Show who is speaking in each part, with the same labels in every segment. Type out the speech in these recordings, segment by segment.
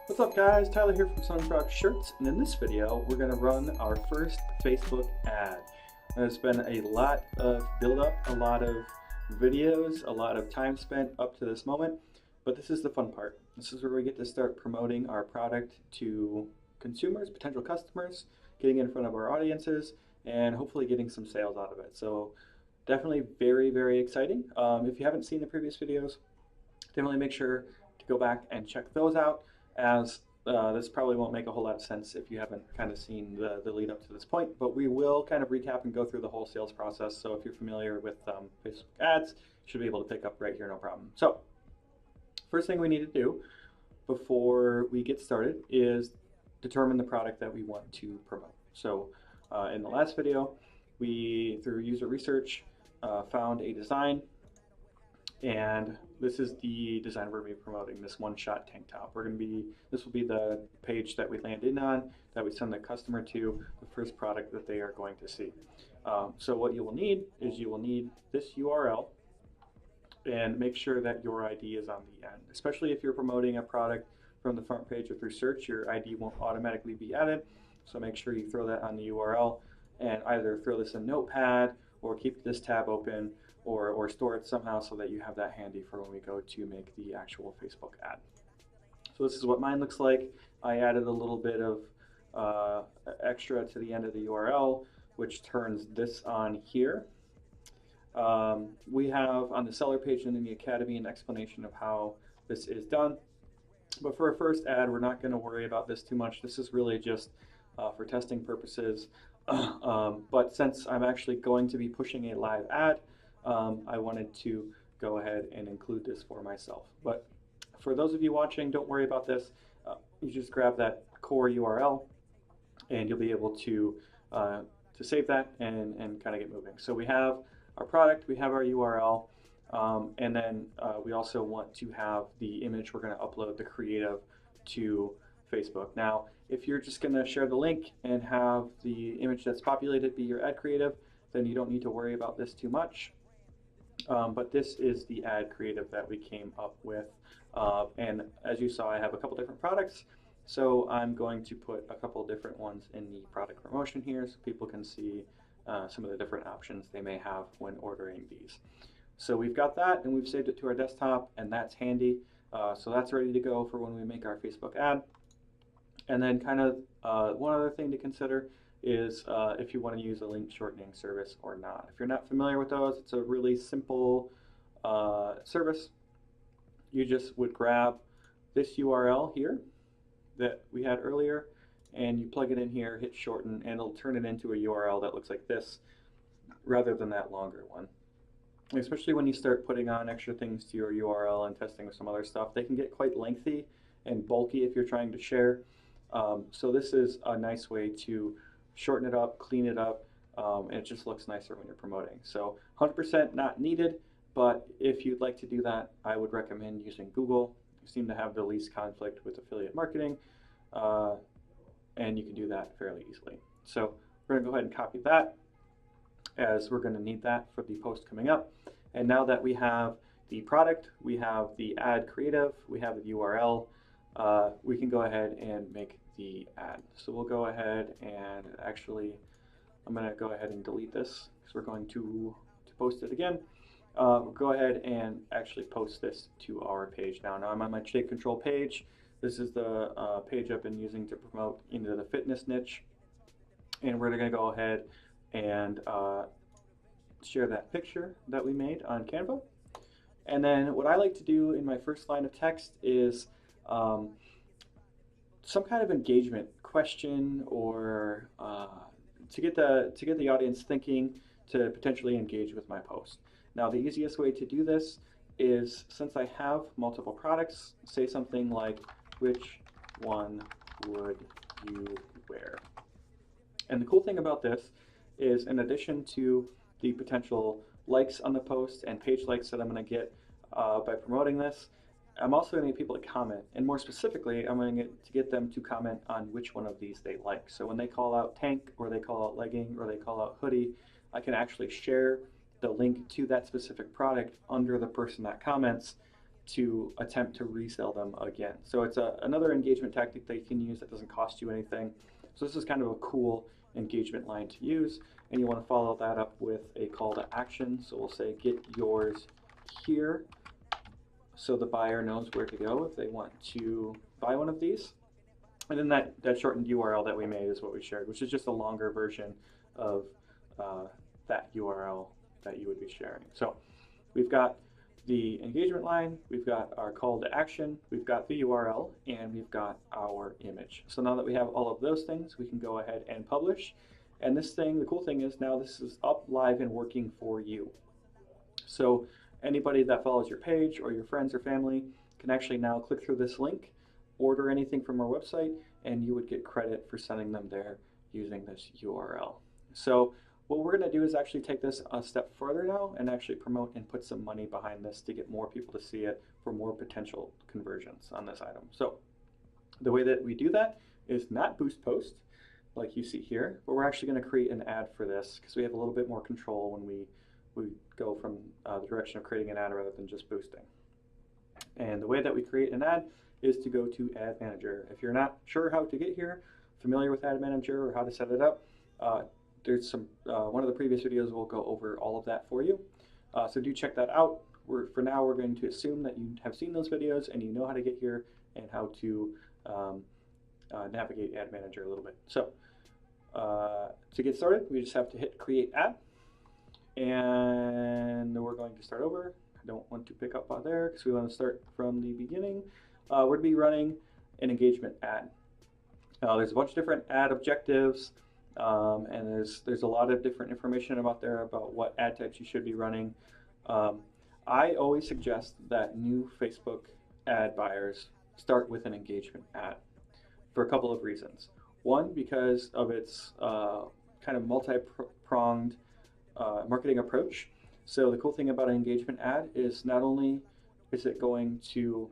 Speaker 1: What's up guys, Tyler here from SunFrog Shirts, and in this video we're going to run our first Facebook ad. There's been a lot of build-up, a lot of videos, a lot of time spent up to this moment, but this is the fun part. This is where we get to start promoting our product to consumers, potential customers, getting in front of our audiences, and hopefully getting some sales out of it. So definitely very, very exciting. If you haven't seen the previous videos, definitely make sure to go back and check those out, as this probably won't make a whole lot of sense if you haven't kind of seen the lead up to this point, but we will kind of recap and go through the whole sales process. So if you're familiar with Facebook ads, you should be able to pick up right here, no problem. So first thing we need to do before we get started is determine the product that we want to promote. So in the last video, we, through user research, found a design, and this is the design we're going to be promoting, this one-shot tank top. This will be the page that we land in on, that we send the customer to, the first product that they are going to see. So what you will need is you will need this URL, and make sure that your ID is on the end. Especially if you're promoting a product from the front page or through search, your ID won't automatically be added. So make sure you throw that on the URL, and either throw this in Notepad or keep this tab open, or store it somehow so that you have that handy for when we go to make the actual Facebook ad. So this is what mine looks like. I added a little bit of extra to the end of the URL, which turns this on here. We have on the seller page and in the Academy an explanation of how this is done. But for a first ad, we're not going to worry about this too much. This is really just for testing purposes. But since I'm actually going to be pushing a live ad, I wanted to go ahead and include this for myself. But for those of you watching, don't worry about this. You just grab that core URL, and you'll be able to save that and kind of get moving. So we have our product, we have our URL, and then we also want to have the image we're going to upload, the creative, to Facebook. Now, if you're just going to share the link and have the image that's populated be your ad creative, then you don't need to worry about this too much. But this is the ad creative that we came up with. And as you saw, I have a couple different products. So I'm going to put a couple different ones in the product promotion here so people can see some of the different options they may have when ordering these. So we've got that, and we've saved it to our desktop, and that's handy. So that's ready to go for when we make our Facebook ad. And then kind of one other thing to consider is if you want to use a link shortening service or not. If you're not familiar with those, it's a really simple service. You just would grab this URL here that we had earlier, and you plug it in here, hit shorten, and it'll turn it into a URL that looks like this rather than that longer one. Especially when you start putting on extra things to your URL and testing with some other stuff, they can get quite lengthy and bulky if you're trying to share. So this is a nice way to shorten it up, clean it up, and it just looks nicer when you're promoting. So 100% not needed, but if you'd like to do that, I would recommend using Google. You seem to have the least conflict with affiliate marketing, and you can do that fairly easily. So we're going to go ahead and copy that, as we're going to need that for the post coming up. And now that we have the product, we have the ad creative, we have the URL, we can go ahead and make the ad. So we'll go ahead and actually, I'm going to go ahead and delete this because we're going to post it again. We'll go ahead and actually post this to our page now. Now I'm on my take control page. This is the page I've been using to promote into the fitness niche. And we're going to go ahead and share that picture that we made on Canva. And then what I like to do in my first line of text is some kind of engagement question, or to get the audience thinking to potentially engage with my post. Now the easiest way to do this is, since I have multiple products, say something like, which one would you wear? And the cool thing about this is, in addition to the potential likes on the post and page likes that I'm going to get by promoting this, I'm also going to get people to comment, and more specifically, I'm going to get them to comment on which one of these they like. So when they call out tank, or they call out legging, or they call out hoodie, I can actually share the link to that specific product under the person that comments, to attempt to resell them again. So it's another engagement tactic that you can use that doesn't cost you anything. So this is kind of a cool engagement line to use, and you want to follow that up with a call to action. So we'll say get yours here, so the buyer knows where to go if they want to buy one of these. And then that shortened URL that we made is what we shared, which is just a longer version of that URL that you would be sharing. So we've got the engagement line, we've got our call to action, we've got the URL, and we've got our image. So now that we have all of those things, we can go ahead and publish. And this thing, the cool thing is now this is up, live, and working for you. So anybody that follows your page or your friends or family can actually now click through this link, order anything from our website, and you would get credit for sending them there using this URL. So what we're going to do is actually take this a step further now and actually promote and put some money behind this to get more people to see it for more potential conversions on this item. So the way that we do that is not boost post like you see here, but we're actually going to create an ad for this because we have a little bit more control when we go from the direction of creating an ad rather than just boosting. And the way that we create an ad is to go to Ad Manager. If you're not sure how to get here, familiar with Ad Manager or how to set it up, there's some one of the previous videos will go over all of that for you. So do check that out. For now, we're going to assume that you have seen those videos and you know how to get here and how to navigate Ad Manager a little bit. So to get started, we just have to hit Create Ad, and we're going to start over. I don't want to pick up on there because we want to start from the beginning. We're going to be running an engagement ad. There's a bunch of different ad objectives, and there's a lot of different information about there about what ad types you should be running. I always suggest that new Facebook ad buyers start with an engagement ad for a couple of reasons. One, because of its kind of multi-pronged marketing approach. So the cool thing about an engagement ad is not only is it going to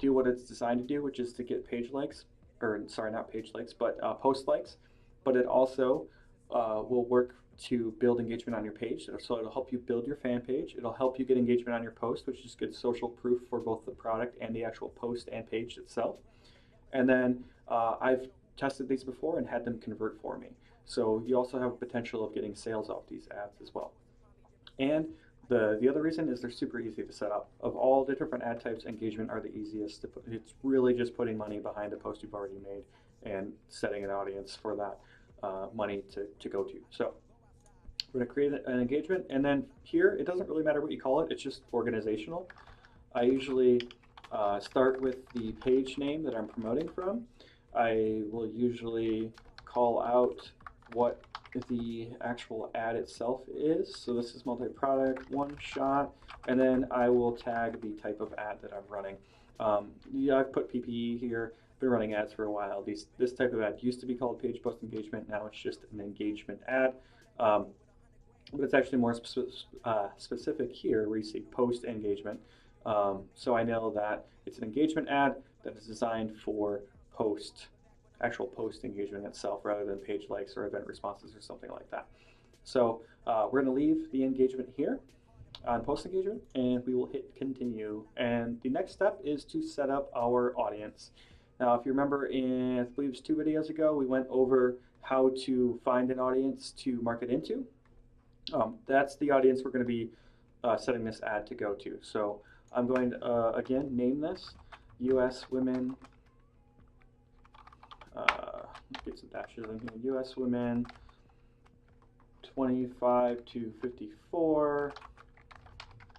Speaker 1: do what it's designed to do, which is to get page likes, or sorry, not page likes, but post likes, but it also will work to build engagement on your page. So it'll help you build your fan page. It'll help you get engagement on your post, which is good social proof for both the product and the actual post and page itself. And then I've tested these before and had them convert for me. So you also have a potential of getting sales off these ads as well. And the other reason is they're super easy to set up. Of all the different ad types, engagement are the easiest to put. It's really just putting money behind a post you've already made and setting an audience for that money to go to. So we're going to create an engagement, and then here it doesn't really matter what you call it, it's just organizational. I usually start with the page name that I'm promoting from. I will usually call out what the actual ad itself is. So this is multi-product, one shot, and then I will tag the type of ad that I'm running. Yeah, I've put PPE here. Been running ads for a while. This type of ad used to be called page post engagement. Now it's just an engagement ad. But it's actually more specific here where you see post engagement. So I know that it's an engagement ad that is designed for actual post engagement itself rather than page likes or event responses or something like that. So we're going to leave the engagement here on post engagement, and we will hit continue. And the next step is to set up our audience. Now, if you remember in, I believe it was 2 videos ago, we went over how to find an audience to market into. That's the audience we're going to be setting this ad to go to. So I'm going to, again, name this US Women, get some dashes in here, US Women 25 to 54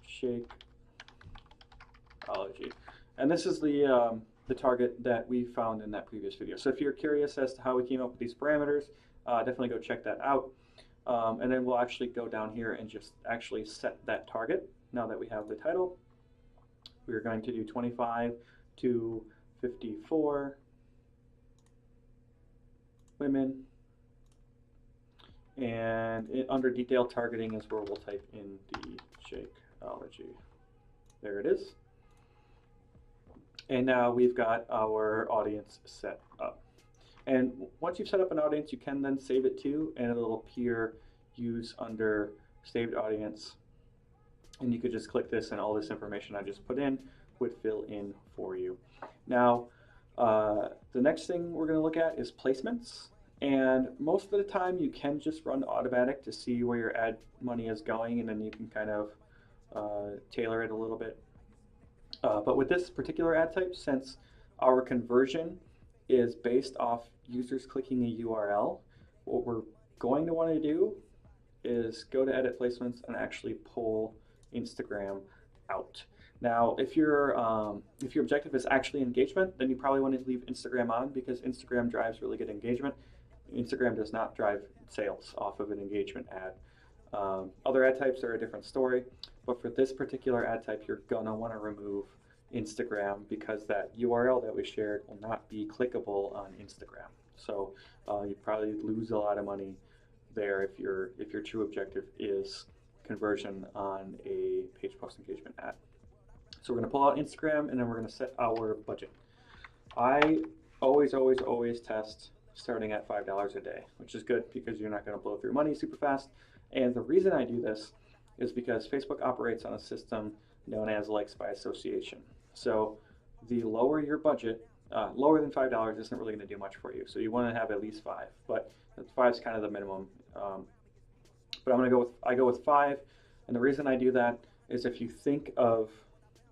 Speaker 1: Shakeology. And this is the target that we found in that previous video. So if you're curious as to how we came up with these parameters, definitely go check that out. And then we'll actually go down here and just actually set that target. Now that we have the title, we're going to do 25 to 54 women. And under detailed targeting is where we'll type in the Shakeology. There it is. And now we've got our audience set up. And once you've set up an audience, you can then save it to, and it'll appear use under saved audience. And you could just click this, and all this information I just put in would fill in for you. Now, the next thing we're going to look at is placements. And most of the time you can just run automatic to see where your ad money is going, and then you can kind of tailor it a little bit. But with this particular ad type, since our conversion is based off users clicking a URL, what we're going to want to do is go to edit placements and actually pull Instagram out. Now, if your objective is actually engagement, then you probably want to leave Instagram on, because Instagram drives really good engagement. Instagram does not drive sales off of an engagement ad. Other ad types are a different story, but for this particular ad type, you're gonna want to remove Instagram, because that URL that we shared will not be clickable on Instagram. So you probably lose a lot of money there if your true objective is conversion on a page post engagement ad. So we're going to pull out Instagram, and then we're going to set our budget. I always test starting at $5 a day, which is good because you're not going to blow through money super fast. And the reason I do this is because Facebook operates on a system known as likes by association. So the lower your budget, lower than $5 isn't really going to do much for you. So you want to have at least 5, but 5 is kind of the minimum. But I go with 5, and the reason I do that is if you think of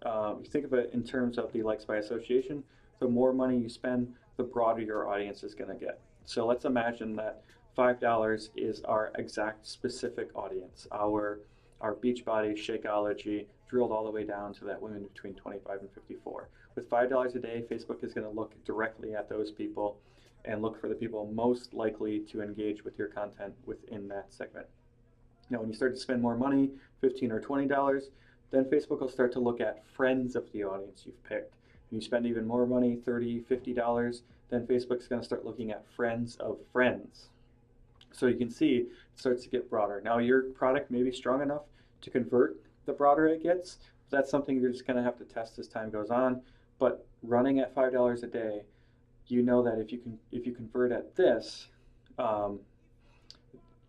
Speaker 1: it in terms of the likes by association, the more money you spend, the broader your audience is going to get. So let's imagine that $5 is our exact specific audience, our Beachbody, Shakeology, drilled all the way down to that women between 25 and 54. With $5 a day, Facebook is going to look directly at those people and look for the people most likely to engage with your content within that segment. Now, when you start to spend more money, $15 or $20, then Facebook will start to look at friends of the audience you've picked. When you spend even more money, $30, $50, then Facebook's going to start looking at friends of friends. So you can see it starts to get broader. Now, your product may be strong enough to convert the broader it gets. That's something you're just going to have to test as time goes on. But running at $5 a day, you know that if you convert at this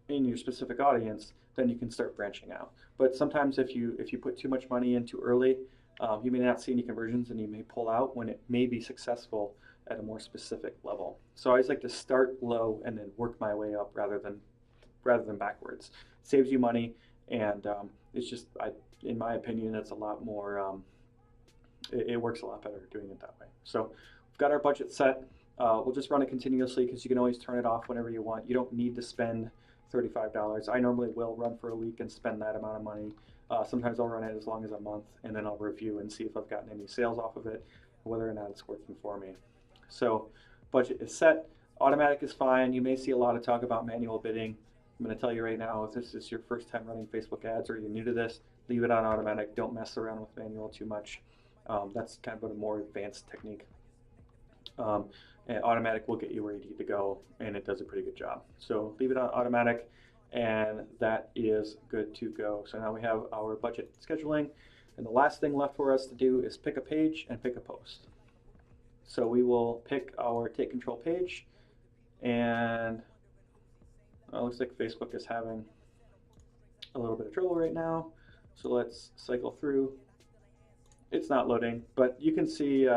Speaker 1: in your specific audience, then you can start branching out. But sometimes if you put too much money in too early, you may not see any conversions, and you may pull out when it may be successful at a more specific level. So I always like to start low and then work my way up rather than backwards. It saves you money, and it's just, in my opinion, it's a lot more. It works a lot better doing it that way. So we've got our budget set. We'll just run it continuously because you can always turn it off whenever you want. You don't need to spend $35. I normally will run for a week and spend that amount of money. Sometimes I'll run it as long as a month, and then I'll review and see if I've gotten any sales off of it, whether or not it's working for me. So budget is set. Automatic is fine. You may see a lot of talk about manual bidding. I'm going to tell you right now, if this is your first time running Facebook ads or you're new to this, leave it on automatic. Don't mess around with manual too much. That's kind of a more advanced technique. And automatic will get you where you need to go, and it does a pretty good job. So leave it on automatic, and that is good to go. So now we have our budget scheduling, and the last thing left for us to do is pick a page and pick a post. So we will pick our take control page, and it looks like Facebook is having a little bit of trouble right now. So let's cycle through. It's not loading, but you can see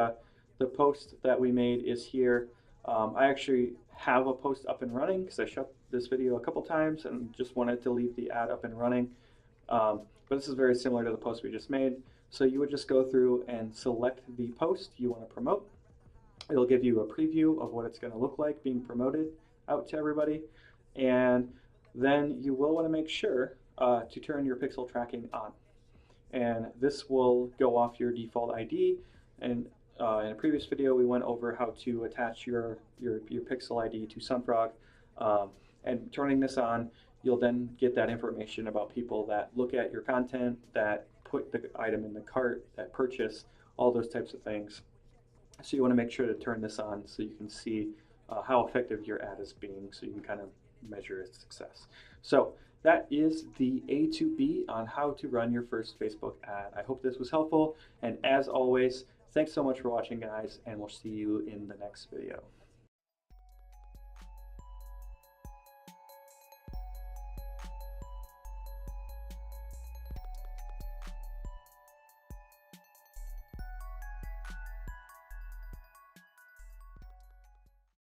Speaker 1: the post that we made is here. I actually have a post up and running because I shot this video a couple times and just wanted to leave the ad up and running. But this is very similar to the post we just made. So you would just go through and select the post you want to promote. It'll give you a preview of what it's going to look like being promoted out to everybody. And then you will want to make sure to turn your pixel tracking on. And this will go off your default ID. And in a previous video, we went over how to attach your pixel ID to SunFrog. And turning this on, you'll then get that information about people that look at your content, that put the item in the cart, that purchase, all those types of things. So you want to make sure to turn this on so you can see how effective your ad is being, so you can kind of measure its success. So that is the A to B on how to run your first Facebook ad. I hope this was helpful, and as always, thanks so much for watching, guys, and we'll see you in the next video.